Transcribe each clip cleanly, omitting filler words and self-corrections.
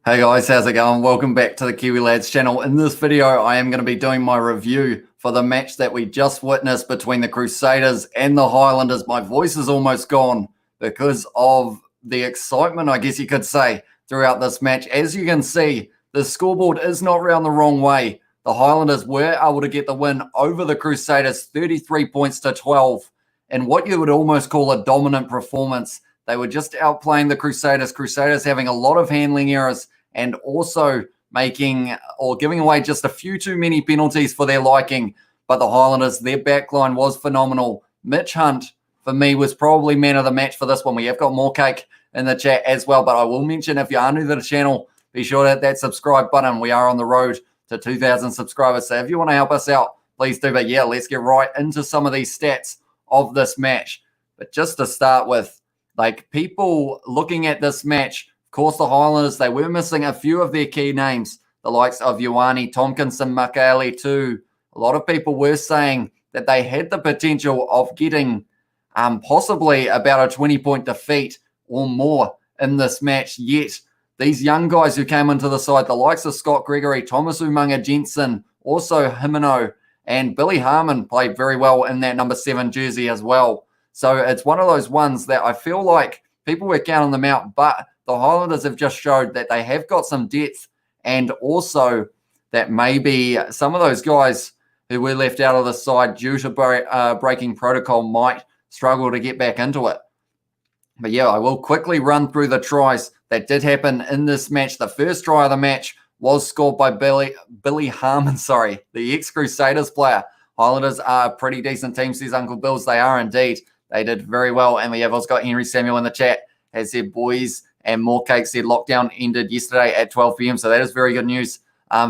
Hey guys, how's it going? Welcome back to the Kiwi Lads channel. In this video, I am going to be doing my review for the match that we just witnessed between the Crusaders and the Highlanders. My voice is almost gone because of the excitement, I guess you could say, throughout this match. As you can see, the scoreboard is not round the wrong way. The Highlanders were able to get the win over the Crusaders, 33 points to 12, in what you would almost call a dominant performance. They were just outplaying the Crusaders. Crusaders having a lot of handling errors and also making or giving away just a few too many penalties for their liking. But the Highlanders, their backline was phenomenal. Mitch Hunt, for me, was probably man of the match for this one. We have got more cake in the chat as well. But I will mention, if you are new to the channel, be sure to hit that subscribe button. We are on the road to 2,000 subscribers. So if you want to help us out, please do. But yeah, let's get right into some of these stats of this match. But just to start with, like, people looking at this match, of course, the Highlanders, they were missing a few of their key names, the likes of Ioane, Tompkinson, Makaele too. A lot of people were saying that they had the potential of getting possibly about a 20-point defeat or more in this match. Yet, these young guys who came into the side, the likes of Scott Gregory, Thomas Umanga Jensen, also Himeno, and Billy Harmon played very well in that number 7 jersey as well. So it's one of those ones that I feel like people were counting them out, but the Highlanders have just showed that they have got some depth, and also that maybe some of those guys who were left out of the side due to breaking protocol might struggle to get back into it. But yeah, I will quickly run through the tries that did happen in this match. The first try of the match was scored by Billy Harmon, the ex-Crusaders player. Highlanders are a pretty decent team, says Uncle Bills. They are indeed. They did very well. And we have also got Henry Samuel in the chat, has said, boys, and more cake said lockdown ended yesterday at 12 p.m. So that is very good news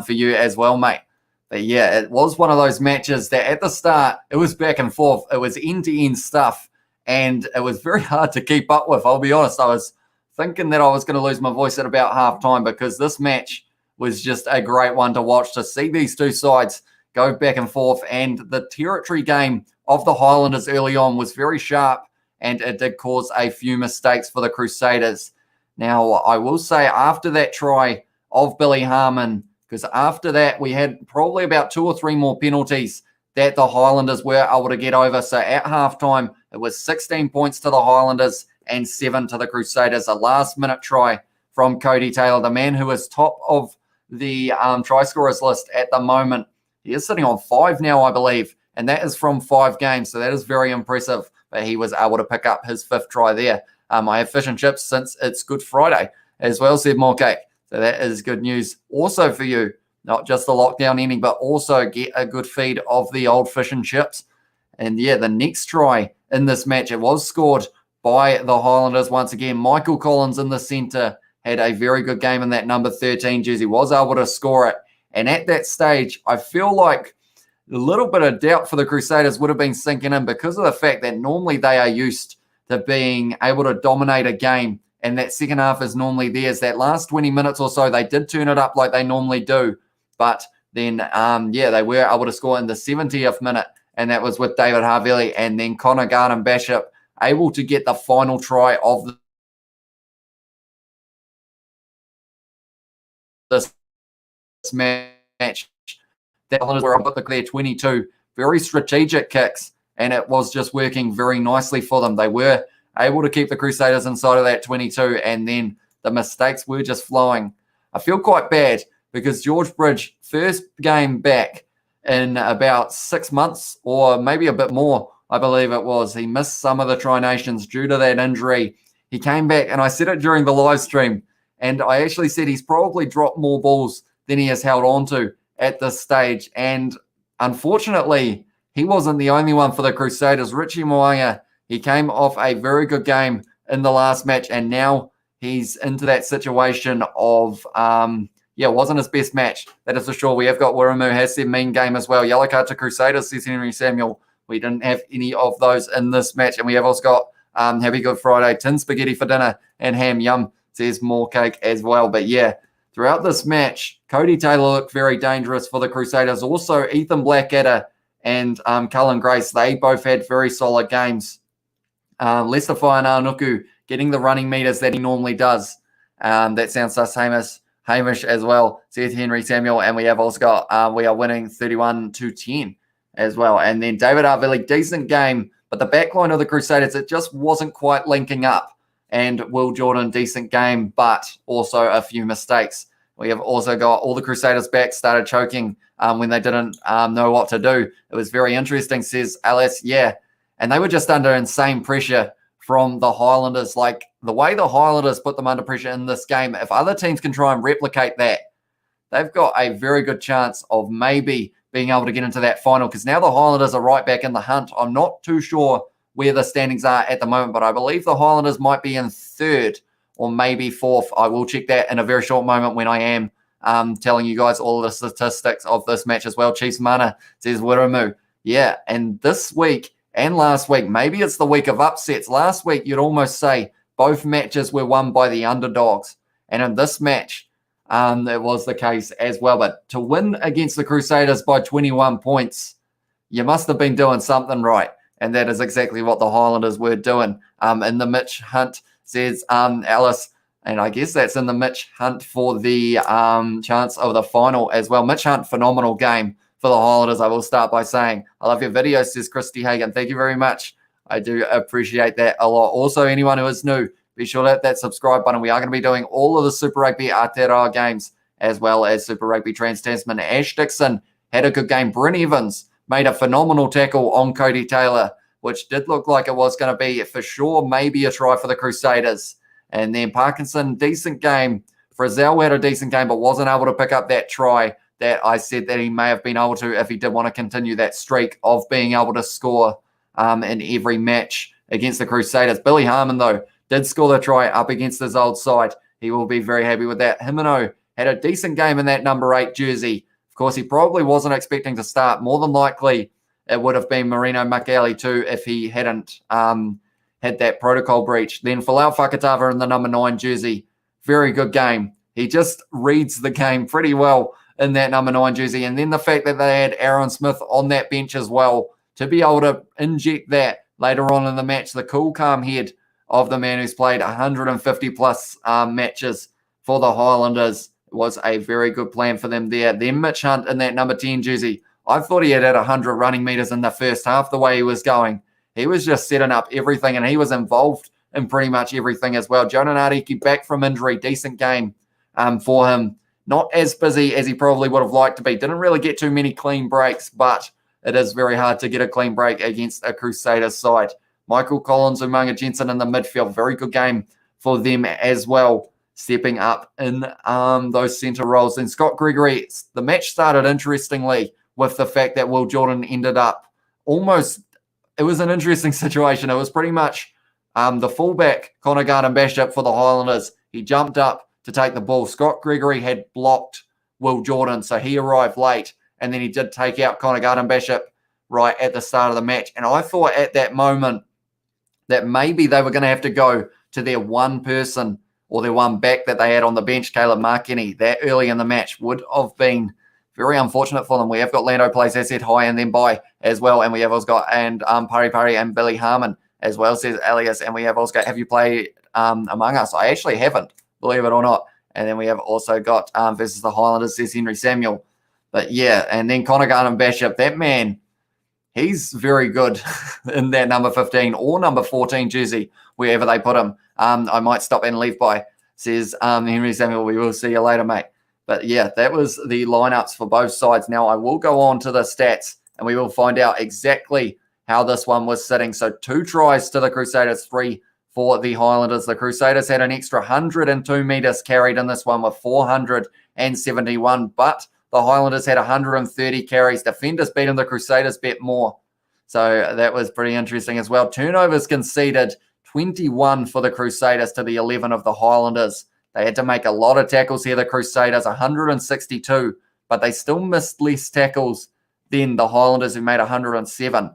for you as well, mate. But yeah, it was one of those matches that at the start, it was back and forth. It was end-to-end stuff, and it was very hard to keep up with. I'll be honest, I was thinking that I was going to lose my voice at about halftime because this match was just a great one to watch, to see these two sides go back and forth. And the territory game of the Highlanders early on was very sharp, and it did cause a few mistakes for the Crusaders. Now, I will say after that try of Billy Harmon, because after that we had probably about 2 or 3 more penalties that the Highlanders were able to get over. So at halftime, it was 16 points to the Highlanders and 7 to the Crusaders. A last-minute try from Cody Taylor, the man who is top of the try scorers list at the moment. He is sitting on 5 now, I believe, and that is from 5 games, so that is very impressive. But he was able to pick up his 5th try there. I have fish and chips since it's Good Friday as well, said more cake. So that is good news also for you. Not just the lockdown ending, but also get a good feed of the old fish and chips. And yeah, the next try in this match, it was scored by the Highlanders once again. Michael Collins in the centre had a very good game in that number 13 jersey, was able to score it. And at that stage, I feel like a little bit of doubt for the Crusaders would have been sinking in because of the fact that normally they are used to being able to dominate a game, and that second half is normally theirs. That last 20 minutes or so, they did turn it up like they normally do. But then, they were able to score in the 70th minute, and that was with David Havili, and then Connor Garden-Bishop able to get the final try of this match. The Highlanders were up there 22, very strategic kicks, and it was just working very nicely for them. They were able to keep the Crusaders inside of that 22, and then the mistakes were just flowing. I feel quite bad because George Bridge, first game back in about 6 months, or maybe a bit more, I believe it was. He missed some of the Tri-Nations due to that injury. He came back, and I said it during the live stream, and I actually said he's probably dropped more balls than he has held on to at this stage. And unfortunately, he wasn't the only one for the Crusaders. Richie Mo'unga, he came off a very good game in the last match, and now he's into that situation of, it wasn't his best match. That is for sure. We have got Wiramu has their mean game as well. Yellow card to Crusaders, says Henry Samuel. We didn't have any of those in this match. And we have also got Happy Good Friday, tin spaghetti for dinner, and ham yum, says more cake as well. But yeah, throughout this match, Cody Taylor looked very dangerous for the Crusaders. Also, Ethan Blackadder and Cullen Grace, they both had very solid games. Lester Whaiananuku getting the running meters that he normally does. That sounds the same as Hamish as well, says Henry Samuel. And we have also got, we are winning 31-10 as well. And then David Arvilli, decent game, but the backline of the Crusaders, it just wasn't quite linking up. And Will Jordan, decent game, but also a few mistakes. We have also got all the Crusaders back started choking when they didn't know what to do. It was very interesting, says Alice. Yeah, and they were just under insane pressure from the Highlanders. Like the way the Highlanders put them under pressure in this game, if other teams can try and replicate that, they've got a very good chance of maybe being able to get into that final, because now the Highlanders are right back in the hunt. I'm not too sure where the standings are at the moment, but I believe the Highlanders might be in third or maybe fourth. I will check that in a very short moment when I am telling you guys all the statistics of this match as well. Chiefs Mana says Wiramu. Yeah, and this week and last week, maybe it's the week of upsets. Last week, you'd almost say both matches were won by the underdogs. And in this match, it was the case as well. But to win against the Crusaders by 21 points, you must have been doing something right. And that is exactly what the Highlanders were doing. In the Mitch Hunt, says Alice, and I guess that's in the Mitch Hunt for the chance of the final as well. Mitch Hunt, phenomenal game for the Highlanders, I will start by saying. I love your video, says Christy Hagan. Thank you very much. I do appreciate that a lot. Also, anyone who is new, be sure to hit that subscribe button. We are going to be doing all of the Super Rugby Aotearoa games as well as Super Rugby Trans-Tasman. Ash Dixon had a good game. Bryn Evans made a phenomenal tackle on Cody Taylor, which did look like it was going to be for sure maybe a try for the Crusaders. And then Parkinson, decent game. Frizzell had a decent game, but wasn't able to pick up that try that I said that he may have been able to if he did want to continue that streak of being able to score in every match against the Crusaders. Billy Harmon, though, did score the try up against his old side. He will be very happy with that. Himeno had a decent game in that number 8 jersey. Of course, he probably wasn't expecting to start. More than likely, it would have been Marino Makali too if he hadn't had that protocol breach. Then Folau Fakatava in the number 9 jersey. Very good game. He just reads the game pretty well in that number 9 jersey. And then the fact that they had Aaron Smith on that bench as well to be able to inject that later on in the match. The cool, calm head of the man who's played 150 plus matches for the Highlanders was a very good plan for them there. Then Mitch Hunt in that number 10 jersey. I thought he had 100 running meters in the first half the way he was going. He was just setting up everything, and he was involved in pretty much everything as well. Jonah Nariki back from injury. Decent game for him. Not as busy as he probably would have liked to be. Didn't really get too many clean breaks, but it is very hard to get a clean break against a Crusaders side. Michael Collins, Umaga Jensen in the midfield. Very good game for them as well, stepping up in those centre roles. And Scott Gregory, the match started interestingly with the fact that Will Jordan ended up almost, it was an interesting situation. It was pretty much the fullback, Connor Garden-Bishop for the Highlanders. He jumped up to take the ball. Scott Gregory had blocked Will Jordan, so he arrived late, and then he did take out Connor Garden-Bishop right at the start of the match. And I thought at that moment that maybe they were going to have to go to their one person or their one back that they had on the bench, Caleb Markini, that early in the match would have been very unfortunate for them. We have got Lando plays as said high and then by as well. And we have also got Pari Pari and Billy Harmon as well, says Elias. And we have also got, have you played Among Us? I actually haven't, believe it or not. And then we have also got versus the Highlanders, says Henry Samuel. But yeah, and then Connor Garden-Bishop, that man, he's very good in that number 15 or number 14 jersey, wherever they put him. I might stop and leave by, says Henry Samuel. We will see you later, mate. But yeah, that was the lineups for both sides. Now I will go on to the stats and we will find out exactly how this one was sitting. So 2 tries to the Crusaders, 3 for the Highlanders. The Crusaders had an extra 102 meters carried in this one with 471, but the Highlanders had 130 carries. Defenders beating the Crusaders bit more. So that was pretty interesting as well. Turnovers conceded, 21 for the Crusaders to the 11 of the Highlanders. They had to make a lot of tackles here, the Crusaders, 162, but they still missed less tackles than the Highlanders, who made 107.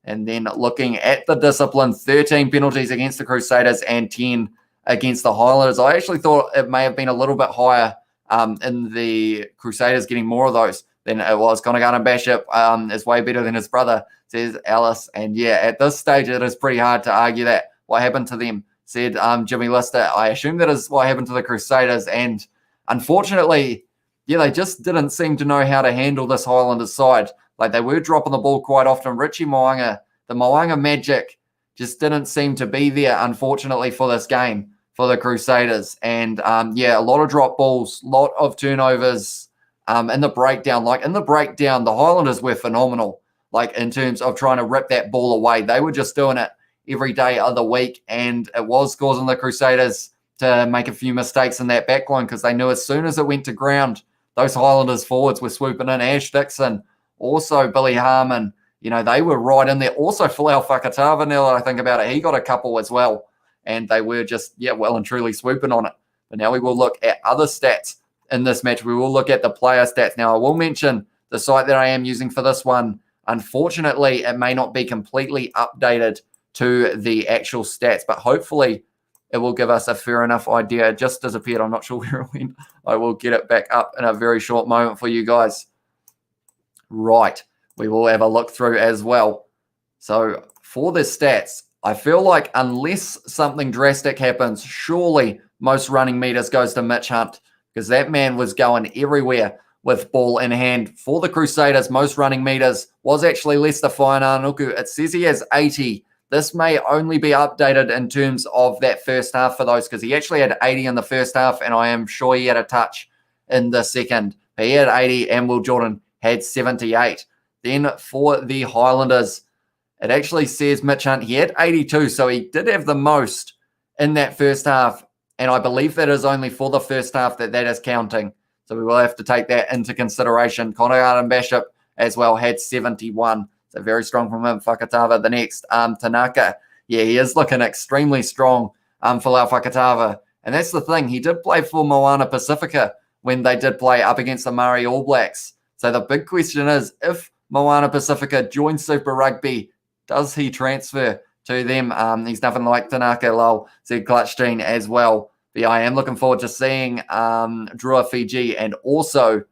And then looking at the discipline, 13 penalties against the Crusaders and 10 against the Highlanders. I actually thought it may have been a little bit higher in the Crusaders getting more of those than it was. Connor Garden-Bishop is way better than his brother, says Alice. And yeah, at this stage, it is pretty hard to argue that. What happened to them, said Jimmy Lister. I assume that is what happened to the Crusaders. And unfortunately, yeah, they just didn't seem to know how to handle this Highlanders side. Like, they were dropping the ball quite often. Richie Mo'unga, the Mo'unga magic just didn't seem to be there, unfortunately, for this game for the Crusaders. And, yeah, a lot of drop balls, a lot of turnovers in the breakdown. Like, in the breakdown, the Highlanders were phenomenal, like, in terms of trying to rip that ball away. They were just doing it every day of the week, and it was causing the Crusaders to make a few mistakes in that back line because they knew as soon as it went to ground, those Highlanders forwards were swooping in. Ash Dixon, also Billy Harmon, you know, they were right in there. Also Folau Fakatava, now that I think about it, he got a couple as well. And they were just, yeah, well and truly swooping on it. But now we will look at other stats in this match. We will look at the player stats. Now, I will mention the site that I am using for this one. Unfortunately, it may not be completely updated to the actual stats, but hopefully it will give us a fair enough idea. It just disappeared. I'm not sure where it went. I will get it back up in a very short moment for you guys. Right. We will have a look through as well. So for the stats, I feel like unless something drastic happens, surely most running meters goes to Mitch Hunt, because that man was going everywhere with ball in hand. For the Crusaders, most running meters was actually Lester Fainanuku. It says he has 80. This may only be updated in terms of that first half for those, because he actually had 80 in the first half, and I am sure he had a touch in the second. He had 80, and Will Jordan had 78. Then for the Highlanders, it actually says Mitch Hunt, he had 82, so he did have the most in that first half, and I believe that is only for the first half that is counting. So we will have to take that into consideration. Connor Garden-Bishop as well had 71. So very strong from him. Fakatava the next. Tanaka, yeah, he is looking extremely strong for Lau Fakatava. And that's the thing. He did play for Moana Pacifica when they did play up against the Māori All Blacks. So the big question is, if Moana Pacifica joins Super Rugby, does he transfer to them? He's nothing like Tanaka, lol, said Clutchstein as well. But yeah, I am looking forward to seeing Drua Fiji, and also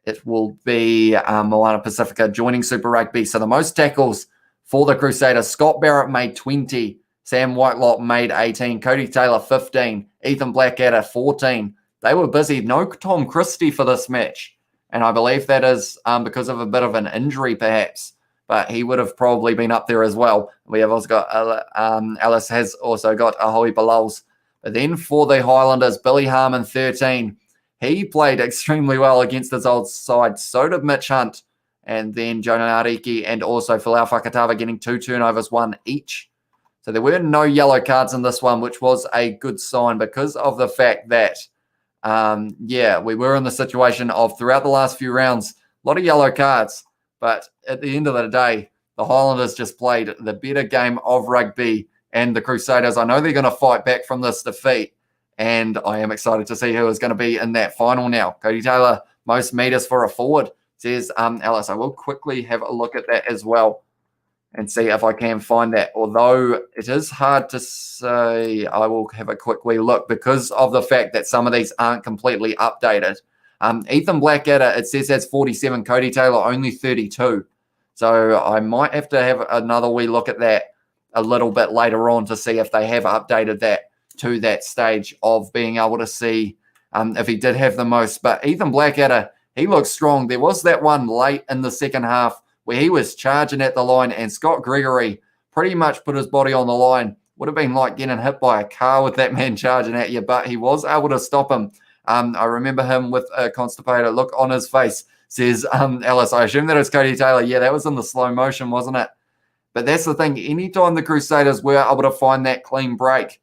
it will be Moana Pacifica joining Super Rugby. So the most tackles for the Crusaders, Scott Barrett made 20, Sam Whitelock made 18, Cody Taylor 15, Ethan Blackadder 14. They were busy. No Tom Christie for this match. And I believe that is because of a bit of an injury, perhaps. But he would have probably been up there as well. We have also got, Alice has also got Ahoy Bilals. But then for the Highlanders, Billy Harmon, 13. He played extremely well against his old side. So did Mitch Hunt. And then Jonah Ariki and also Folau Fakatava getting 2 turnovers, 1 each. So there were no yellow cards in this one, which was a good sign because of the fact that yeah, we were in the situation of throughout the last few rounds, a lot of yellow cards. But at the end of the day, the Highlanders just played the better game of rugby, and the Crusaders, I know they're going to fight back from this defeat, and I am excited to see who is going to be in that final now. Cody Taylor, most meters for a forward, says Alice. I will quickly have a look at that as well and see if I can find that. Although it is hard to say, I will have a quick wee look because of the fact that some of these aren't completely updated. Ethan Blackadder, it says has 47. Cody Taylor, only 32. So I might have to have another wee look at that a little bit later on to see if they have updated that to that stage of being able to see if he did have the most. But Ethan Blackadder, he looks strong. There was that one late in the second half where he was charging at the line, and Scott Gregory pretty much put his body on the line. Would have been like getting hit by a car with that man charging at you, but he was able to stop him. I remember him with a constipated look on his face, says Ellis. I assume that it's Cody Taylor. Yeah, that was in the slow motion, wasn't it? But that's the thing. Anytime the Crusaders were able to find that clean break,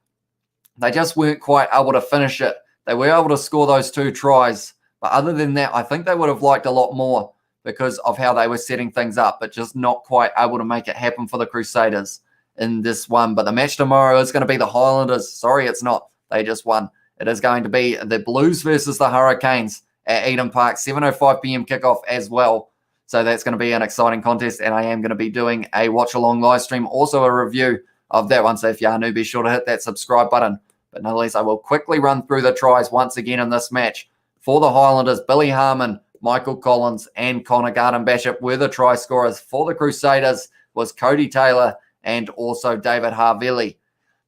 they just weren't quite able to finish it. They were able to score those 2 tries. But other than that, I think they would have liked a lot more because of how they were setting things up, but just not quite able to make it happen for the Crusaders in this one. But the match tomorrow is going to be the Highlanders. Sorry, it's not. They just won. It is going to be the Blues versus the Hurricanes at Eden Park, 7:05 p.m. kickoff as well. So that's going to be an exciting contest, and I am going to be doing a watch-along live stream, also a review of that one. So if you are new, be sure to hit that subscribe button. But nonetheless, I will quickly run through the tries once again in this match. For the Highlanders, Billy Harmon, Michael Collins, and Connor Garden-Bishop were the try scorers. For the Crusaders was Cody Taylor and also David Harvili.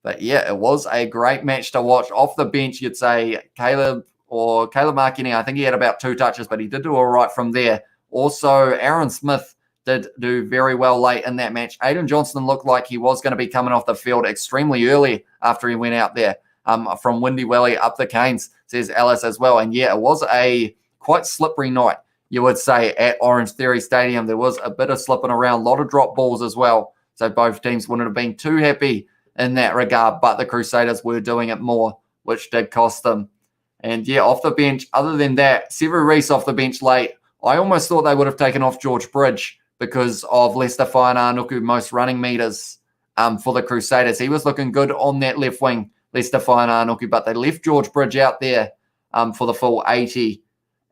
But yeah, it was a great match to watch. Off the bench, you'd say Caleb or Caleb Markini, I think he had about 2 touches, but he did do all right from there. Also, Aaron Smith did do very well late in that match. Aiden Johnston looked like he was going to be coming off the field extremely early after he went out there from Windy Valley up the Canes, says Alice as well. And yeah, it was a quite slippery night, you would say, at OrangeTheory Stadium. There was a bit of slipping around, a lot of drop balls as well. So both teams wouldn't have been too happy in that regard, but the Crusaders were doing it more, which did cost them. And yeah, off the bench, other than that, Sevu Reece off the bench late. I almost thought they would have taken off George Bridge because of Lester Whainarnuku most running meters for the Crusaders. He was looking good on that left wing, Lester Whainarnuku, but they left George Bridge out there for the full 80,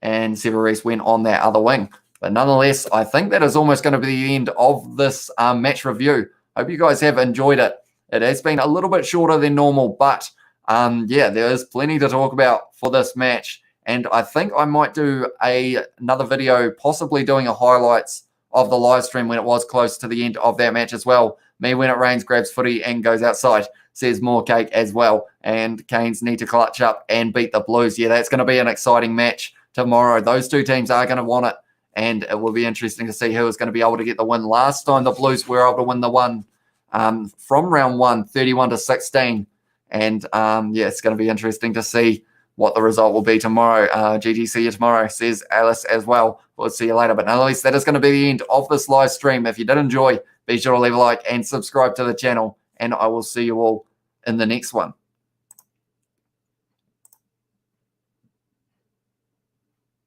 and Sevu Reece went on that other wing. But nonetheless, I think that is almost going to be the end of this match review. Hope you guys have enjoyed it. It has been a little bit shorter than normal, but yeah, there is plenty to talk about for this match. And I think I might do another video, possibly doing a highlights of the live stream when it was close to the end of that match as well. Me when it rains grabs footy and goes outside, says more cake as well. And Canes need to clutch up and beat the Blues. Yeah, that's going to be an exciting match tomorrow. Those two teams are going to want it, and it will be interesting to see who is going to be able to get the win. Last time the Blues were able to win the one from round 1, 31-16. And yeah, it's going to be interesting to see what the result will be tomorrow. GG, see you tomorrow, says Alice as well. We'll see you later. But nonetheless, that is going to be the end of this live stream. If you did enjoy, be sure to leave a like and subscribe to the channel. And I will see you all in the next one.